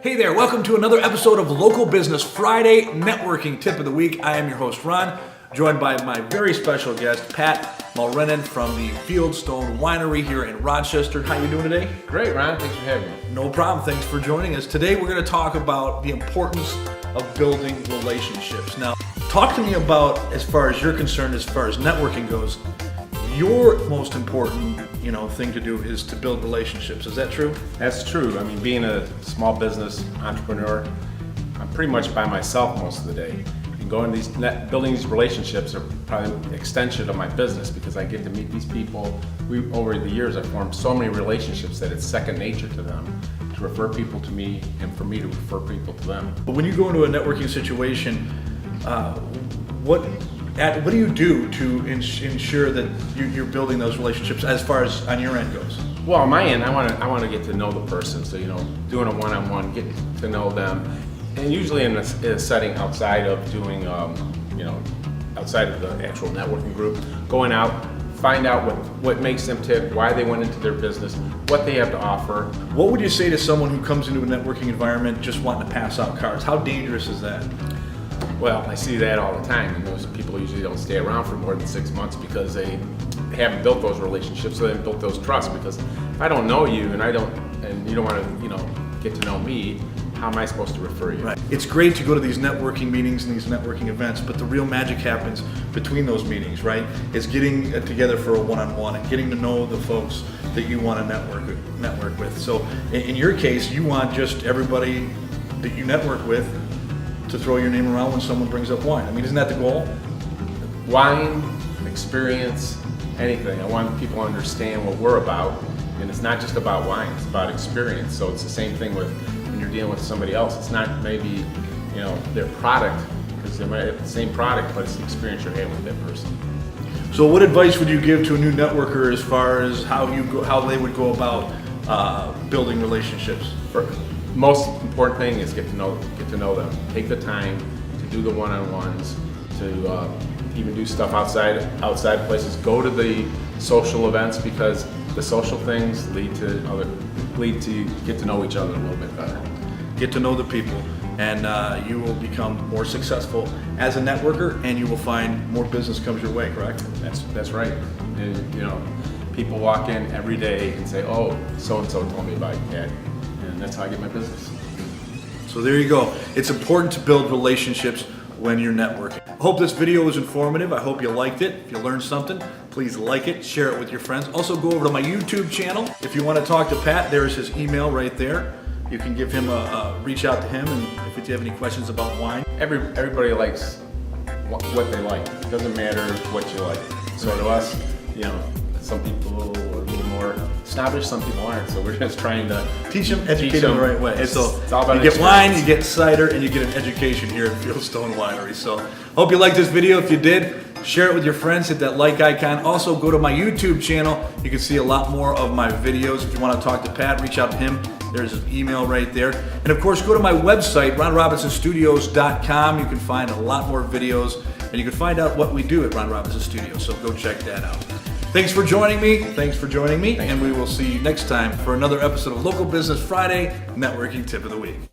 Hey there, welcome to another episode of Local Business Friday Networking Tip of the Week. I am your host, Ron, joined by my very special guest, Pat Mulrenin from the Fieldstone Winery here in Rochester. How you doing today? Great, Ron. Thanks for having me. No problem. Thanks for joining us. Today we're going to talk about the importance of building relationships. Now, talk to me about, as far as you're concerned, as far as networking goes, your most important thing to do is to build relationships. Is that true? That's true. I mean, being a small business entrepreneur, I'm pretty much by myself most of the day. And building these relationships are probably an extension of my business because I get to meet these people. Over the years, I've formed so many relationships that it's second nature to them to refer people to me and for me to refer people to them. But when you go into a networking situation, what do you do to ensure that you're building those relationships as far as on your end goes? Well, on my end, I want to get to know the person. So, doing a one-on-one, getting to know them, and usually in a setting outside of doing, outside of the actual networking group, going out, find out what makes them tick, why they went into their business, what they have to offer. What would you say to someone who comes into a networking environment just wanting to pass out cards? How dangerous is that? Well, I see that all the time, and those people usually don't stay around for more than 6 months because they haven't built those relationships, so they haven't built those trusts. Because if I don't know you and you don't want to, get to know me, how am I supposed to refer you? Right. It's great to go to these networking meetings and these networking events, but the real magic happens between those meetings, right? It's getting together for a one-on-one and getting to know the folks that you want to network with. So in your case, you want just everybody that you network with to throw your name around when someone brings up wine. I mean, isn't that the goal? Wine, experience, anything. I want people to understand what we're about, and it's not just about wine, it's about experience. So it's the same thing with when you're dealing with somebody else. It's not maybe, their product, because they might have the same product, but it's the experience you're having with that person. So what advice would you give to a new networker as far as how they would go about building relationships? Most important thing is get to know them. Take the time to do the one-on-ones, to even do stuff outside places. Go to the social events because the social things lead to get to know each other a little bit better. Get to know the people, and you will become more successful as a networker, and you will find more business comes your way. Correct? That's right. And, people walk in every day and say, "Oh, so and so told me about you, Dad." And that's how I get my business. So there you go. It's important to build relationships when you're networking. I hope this video was informative. I hope you liked it. If you learned something, please like it, share it with your friends. Also go over to my YouTube channel. If you want to talk to Pat, there's his email right there. You can give him reach out to him, and if you have any questions about wine. Everybody likes what they like. It doesn't matter what you like. So to us, some people are a little more snobbish, some people aren't. So we're just trying to teach them, educate them the right way. It's all about you get wine, you get cider, and you get an education here at Fieldstone Winery. So hope you liked this video. If you did, share it with your friends, hit that like icon. Also go to my YouTube channel. You can see a lot more of my videos. If you want to talk to Pat, reach out to him. There's his email right there. And of course, go to my website, ronrobinsonstudios.com. You can find a lot more videos, and you can find out what we do at Ron Robinson Studios. So go check that out. Thanks for joining me. And we will see you next time for another episode of Local Business Friday Networking Tip of the Week.